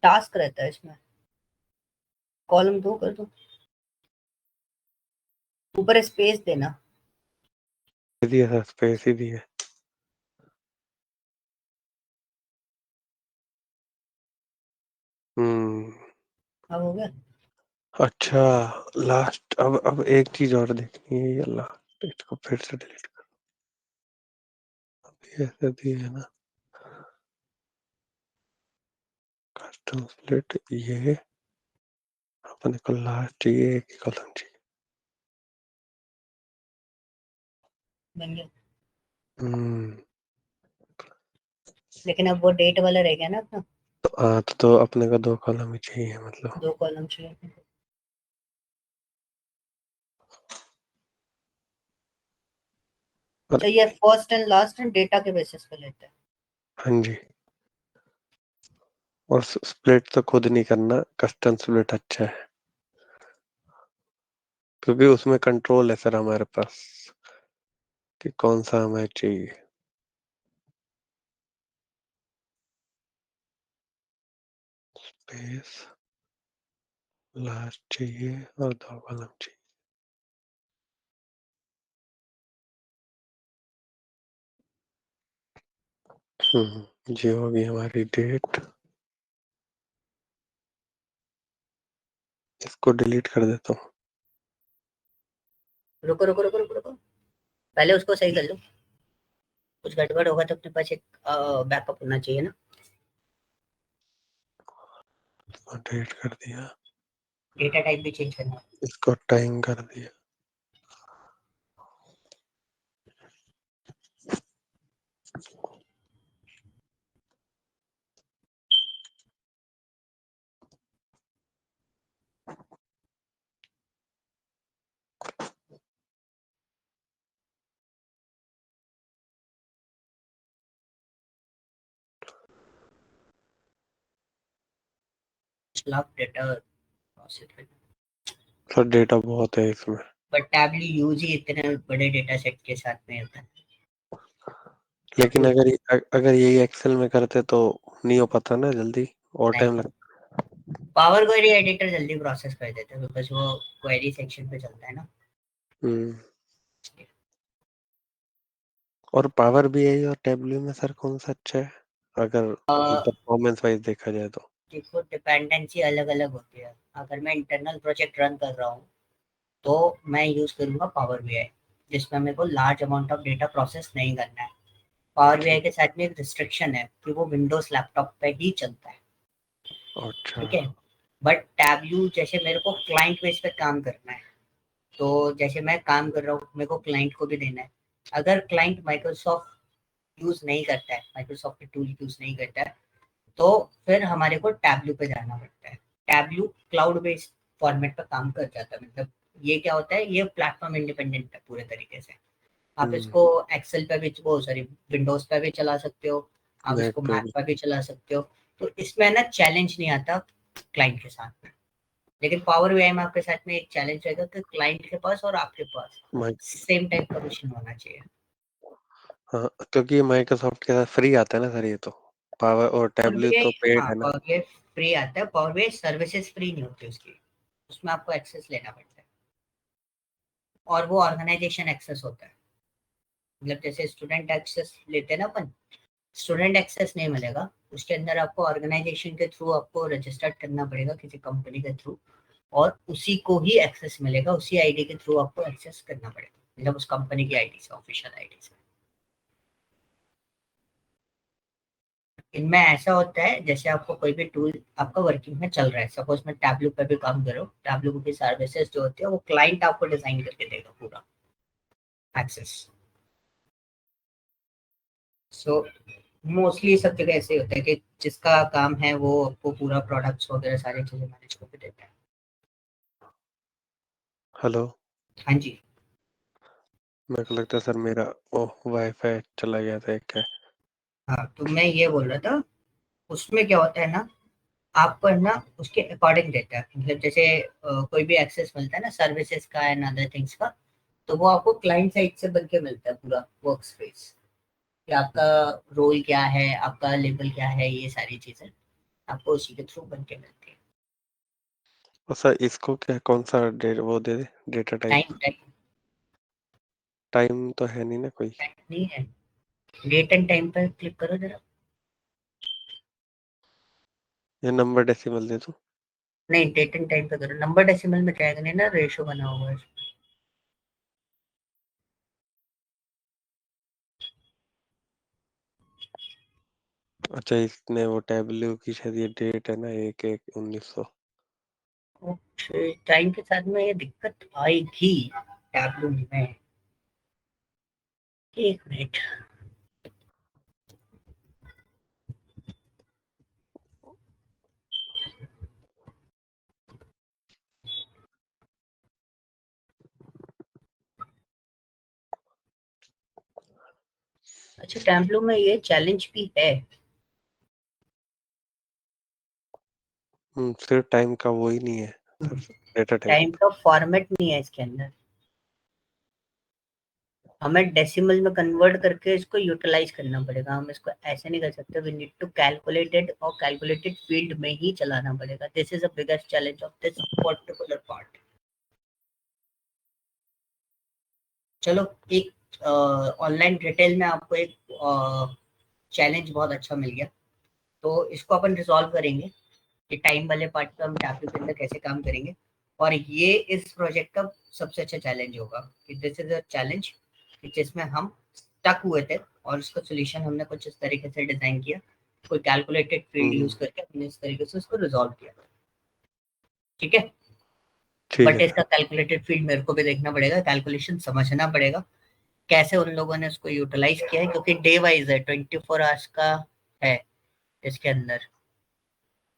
टास्क रहता है इसमें, कॉलम दो कर दो, ऊपर स्पेस देना। दिया था, स्पेस ही दिया। हम्म। अब हो गया। अच्छा लास्ट, अब एक चीज और देखनी है, ये लास्ट इसको फिर से डिलीट कर। ये ऐसे दिए है ना, कस्टम स्प्लिट, ये अपने को लास्ट चाहिए, एक ही कॉलम चाहिए। बन गया। हम्म। लेकिन अब वो डेट वाला रह गया ना अपना। तो अपने को दो कॉलम ही चाहिए मतलब। दो कॉलम चाहिए। और अच्छा, ये first and last and data के बेसिस पे लेते हैं। हाँ जी, और स्प्लिट तो खुद नहीं करना, कस्टम स्प्लिट अच्छा है, क्योंकि उसमें कंट्रोल है सर हमारे पास कि कौन सा हमें चाहिए। स्पेस, लास्ट चाहिए और दो कॉलम चाहिए। ये होगी हमारी डेट। इसको डिलीट कर देता हूँ। रुको रुको रुको रुको रुको, पहले उसको सही कर लो। कुछ गड़बड़ होगा तो अपने पास एक बैकअप होना चाहिए ना। डेट कर दिया, डेटा टाइप भी चेंज करना है। इसको टाइम कर दिया। लाख डेटा प्रोसेस करना। सर डेटा बहुत है इसमें। बट टैबली यूज ही इतने बड़े डेटा सेट के साथ में होता है। सब लेकिन कुछ। अगर यही एक्सेल में करते तो नहीं हो पाता ना जल्दी, और नहीं, टाइम लगता। पावर क्वेरी एडिटर जल्दी प्रोसेस कर देते हैं बिकॉज वो क्वेरी सेक्शन पे चलता है ना। हम्म। और पावर बीआई और टेबल्यू में सर कौन सा अच्छा है, अगर परफॉर्मेंस वाइज देखा जाए तो? देखो, डिपेंडेंसी अलग अलग होती है। अगर मैं इंटरनल प्रोजेक्ट रन कर रहा हूँ तो मैं यूज करूंगा पावर बीआई, जिसमें मेरे को large amount of data process नहीं करना है। पावर बीआई ठीक। के साथ में एक रिस्ट्रिक्शन है कि वो विंडोज लैपटॉप पे ही चलता है। अच्छा। ठीक है। बट टैबलू जैसे मेरे को क्लाइंट बेस पे काम करना है, तो जैसे मैं काम कर रहा हूँ, मेरे को क्लाइंट को भी देना है। अगर क्लाइंट माइक्रोसॉफ्ट यूज नहीं करता है, माइक्रोसॉफ्ट के टूल यूज नहीं करता है, तो फिर हमारे को टैबलू पे जाना पड़ता है। टैबलू क्लाउड बेस्ड फॉर्मेट पर काम कर जाता है। मतलब ये क्या होता है, ये प्लेटफॉर्म इंडिपेंडेंट है पूरे तरीके से। आप हम्म। इसको एक्सेल पे भी, वो सॉरी, विंडोज पे भी चला सकते हो, आप मैक इसको पे मैक भी। पे भी चला सकते हो। तो इसमें ना चैलेंज नहीं आता क्लाइंट के साथ में। लेकिन पावर बीआई में आपके साथ में एक चैलेंज रहेगा कि क्लाइंट के पास और आपके पास माइक। सेम टाइप का मशीन होना चाहिए। हाँ, क्योंकि ये माइक्रोसॉफ्ट के साथ फ्री आता है ना सर, ये तो पावर और पावर टैबलेट बीआई, तो पेड हाँ है ना। पावर बीआई फ्री आता है, पावर बीआई सर्विसेज फ्री नहीं होती उसकी, उसमें आपको एक्सेस लेना पड़ता है। और वो ऑर्गेनाइजेशन एक्सेस होता है। मतलब जैसे स्टूडेंट एक्सेस लेते हैं ना अपन, स्टूडेंट एक्सेस नहीं मिलेगा। उसके अंदर आपको ऑर्गेनाइजेशन के थ्रू आपको रजिस्टर्ड करना पड़ेगा किसी कंपनी के थ्रू, और उसी को ही एक्सेस मिलेगा, उसी आईडी के थ्रू आपको एक्सेस करना पड़ेगा, मतलब उस कंपनी की आईडी से, ऑफिशियल आईडी से। इनमें ऐसा होता है जैसे आपको कोई भी टूल आपका वर्किंग में चल रहा है, सपोज मैं टैबलू पे भी काम कर रहा हूँ, टैबलू की सर्विसेज जो होती है वो क्लाइंट आपको डिजाइन करके देगा पूरा एक्सेस। सो मोस्टली सब जगह ऐसे ही होता है कि जिसका काम है वो आपको पूरा प्रोडक्ट्स वगैरह सारी चीजें मैनेज करके देता है। हेलो। हाँ जी। मेरे को लगता है सर मेरा ओह वाईफाई चला गया था, एक क्या। हाँ तो मैं ये बोल रहा था, उसमें क्या होता है ना, आपको है ना उसके अकॉर्डिंग देता है। मतलब जैसे कोई भी एक्सेस मिलता है ना सर्विसेज का एंड अदर थिंग्स का, तो वो आपको क्लाइंट साइड से बन के मिलता है पूरा वर्क स्पेस, कि आपका रोल क्या है, आपका लेवल क्या है, ये सारी चीजें आपको उसी के थ्रू बन के मिलती है। और सर इसको क्या, कौन सा वो दे दे, data time type. Time time तो है नहीं ना कोई। नहीं है। डेट एंड टाइम पर क्लिक करो जरा। ये नंबर डेसिमल दे दूं। नहीं, डेट एंड टाइम पे करो, नंबर डेसिमल में जाएगा नहीं ना, रेशो बना हुआ है। अच्छा, इसने वो टैबल्यू की शायद ये डेट है ना, 1/1/1900। टाइम के साथ में ये दिक्कत आएगी टैबलू में। एक मिनट। अच्छा, टैबलू में ये चैलेंज भी है। सिर्फ टाइम का वो ही नहीं है सर, डेटा टाइम टाइप। का फॉर्मेट नहीं है इसके अंदर, हमें डेसिमल में कन्वर्ट करके इसको यूटिलाइज करना पड़ेगा। हम इसको ऐसे नहीं कर सकते, वी नीड टू कैलकुलेटेड, और कैलकुलेटेड फील्ड में ही चलाना पड़ेगा। This is the biggest challenge of this particular part. चलो, एक ऑनलाइन रिटेल में आपको एक चैलेंज बहुत अच्छा मिल गया, तो इसको अपन रिजॉल्व करेंगे कि टाइम वाले पार्ट पे हम टैबलू के अंदर कैसे काम करेंगे। और ये इस प्रोजेक्ट का सबसे अच्छा चैलेंज होगा कि दिस इज अ चैलेंज जिसमें हम स्टक हुए थे, और उसका सोल्यूशन हमने कुछ इस तरीके से डिजाइन किया, कोई कैलकुलेटेड फील्ड यूज हम्म। करके हमने इस तरीके से उसको रिजॉल्व किया। ठीक है। ठीक बट है इसका कैलकुलेटेड फील्ड मेरे को भी देखना पड़ेगा, कैलकुलेशन समझना पड़ेगा कैसे उन लोगों ने उसको यूटिलाइज किया है, क्योंकि डे वाइज है, 24 आवर्स का है इसके अंदर।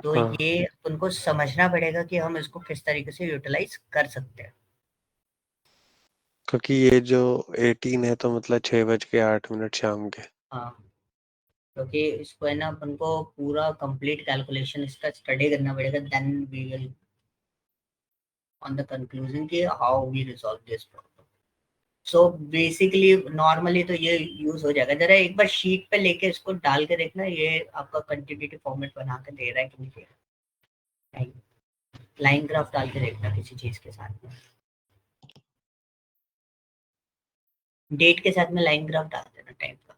तो हाँ, ये उनको समझना पड़ेगा कि हम इसको किस तरीके से यूटिलाइज कर सकते हैं। क्योंकि ये जो 18 है तो मतलब 6:08 शाम के। हाँ, क्योंकि इसको है ना अपन को पूरा कंप्लीट कैलकुलेशन इसका स्टडी करना पड़ेगा, then we will on the conclusion कि how we resolve this problem. So basically normally तो ये यूज हो जाएगा। जरा एक बार शीट पे लेके इसको डाल के देखना, ये आपका कंटिन्यूटी फॉर्मेट बना के दे रहा है कि नहीं दे रहा है। लाइन ग्राफ डाल के देखना किसी चीज के साथ में, डेट के साथ में लाइन ग्राफ डाल देना टाइम का।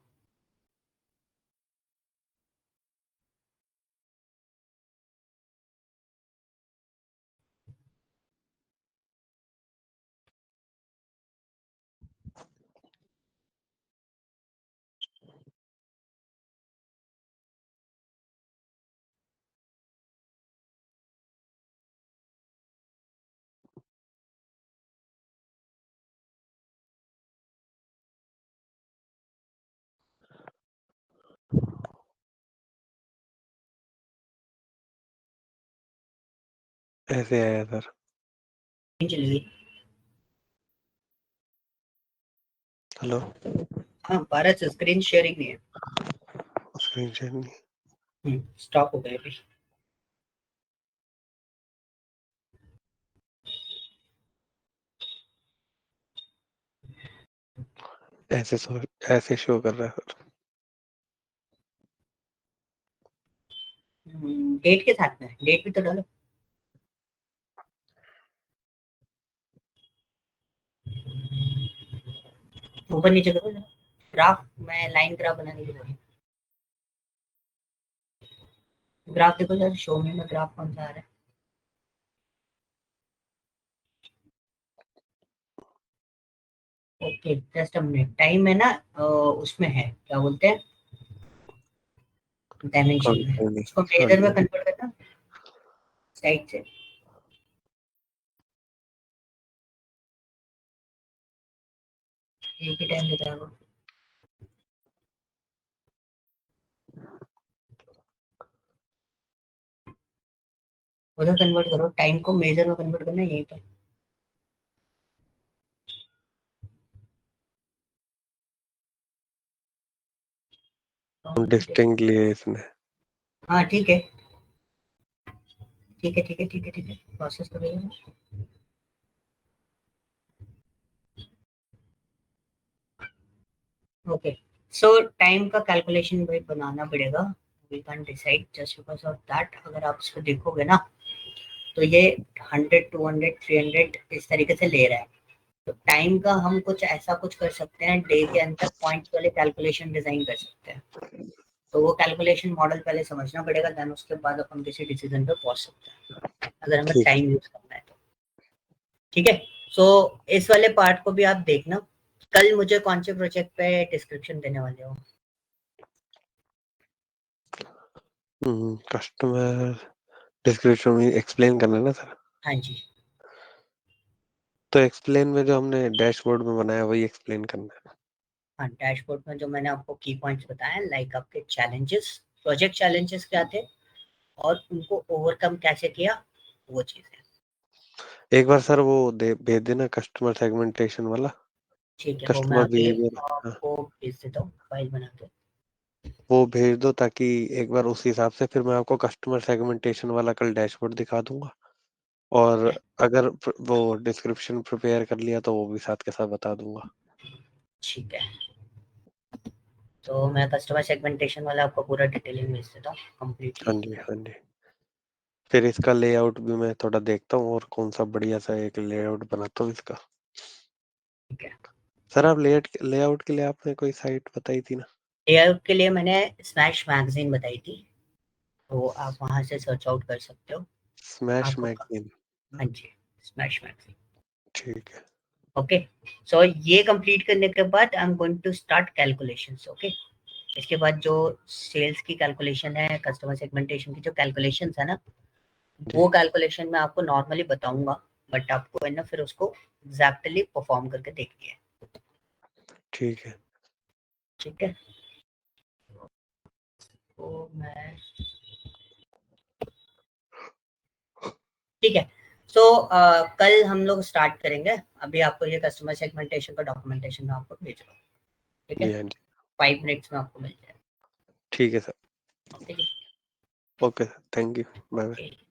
ऐसे आया सर। चली गई। हेलो। हाँ भारत, स्क्रीन शेयरिंग नहीं है। स्क्रीन शेयर नहीं। स्टॉप हो गया अभी। ऐसे ऐसे शो कर रहा है सर। डेट के साथ में डेट भी तो डालो। ऊपर नीचे करो जरा। ग्राफ में लाइन ग्राफ बनाने की जरूरत। ग्राफ देखो जरा, शो में ग्राफ कौन सा आ रहा है। Okay just a minute, time है ना, उसमें है क्या बोलते हैं, हाँ डायमेंशन में। जी, हाँ जी, उसको हाँ मेजर में जी। कन्वर्ट करना साइड से। एक ही टाइम देता है वो। उधर कन्वर्ट करो, टाइम को मेजर में कन्वर्ट करना है यहीं पर। डिस्टिंक्टली है इसमें। हाँ ठीक है, ठीक है, ठीक है, ठीक है, ठीक है, प्रोसेस करेगा। ओके, सो टाइम का कैलकुलेशन भाई बनाना पड़ेगा। We can decide just because of that. अगर आप इसको देखोगे ना, तो ये 100, 200, 300 इस तरीके से ले रहा है। तो टाइम का हम कुछ ऐसा कुछ कर सकते हैं, डे के अंदर पॉइंट्स वाले कैलकुलेशन डिजाइन कर सकते हैं। तो वो कैलकुलेशन मॉडल पहले समझना पड़ेगा, देन उसके बाद अपन किसी डिसीजन पे पहुंच सकते हैं, अगर हमें ठीक। टाइम यूज करना है तो। ठीक है, सो इस वाले पार्ट को भी आप देखना। कल मुझे कौन से प्रोजेक्ट पे डिस्क्रिप्शन देने वाले हो। कस्टमर डिस्क्रिप्शन में एक्सप्लेन करना है ना सर। हाँ जी। तो एक्सप्लेन में जो हमने डैशबोर्ड में बनाया वही एक्सप्लेन करना है। हाँ डैशबोर्ड में जो मैंने आपको की पॉइंट्स बताए, लाइक आपके चैलेंजेस, प्रोजेक्ट चैलेंजेस क्या थे और उनको ओवरकम कैसे किया, वो चीजें। एक बार सर वो भेज देना कस्टमर सेगमेंटेशन वाला। ठीक है, वो मैं कस्टमर अभी बिहेवियर। हाँ, आपको भेज देता हूँ फाइल बना के। वो भेज दो ताकि एक बार उस हिसाब से फिर मैं आपको कस्टमर सेगमेंटेशन वाला कल डैशबोर्ड दिखा दूंगा। और अगर वो डिस्क्रिप्शन प्रिपेयर कर लिया तो वो भी साथ के साथ बता दूंगा। ठीक है, तो मैं कस्टमर सेगमेंटेशन वाला आपको पूरा डिटेलिंग भेज देता हूँ हाँ कंप्लीटली। जी, हाँ जी। फिर इसका लेआउट भी मैं थोड़ा देखता हूँ और कौन सा बढ़िया सा एक लेआउट बनाता हूँ इसका। ठीक है, सर आप लेआउट के लिए आपने कोई साइट बताई थी ना। लेआउट के लिए मैंने स्मैश मैगजीन बताई थी, तो आप वहां से सर्च आउट कर सकते हो। स्मैश आपको मैगजीन। हाँ जी, स्मैश मैगजीन। ठीक है। ओके, सो ये कंप्लीट करने के बाद I am going to start calculations. Okay, इसके बाद जो सेल्स की कैलकुलेशन है, कस्टमर सेगमेंटेशन की जो कैलकुलेशन है ना, जी। वो कैलकुलेशन मैं आपको नॉर्मली बताऊंगा, बट आपको है ना फिर उसको एग्जैक्टली परफॉर्म करके देखनी है। ठीक है। ठीक है, तो मैं ठीक है, सो कल हम लोग स्टार्ट करेंगे। अभी आपको ये कस्टमर सेगमेंटेशन का डॉक्यूमेंटेशन मैं आपको भेज रहा हूँ। ठीक है, जी हाँ जी। 5 मिनट्स में आपको मिल जाएगा। ठीक है सर। ठीक है, okay sir, thank you. Bye bye. Okay.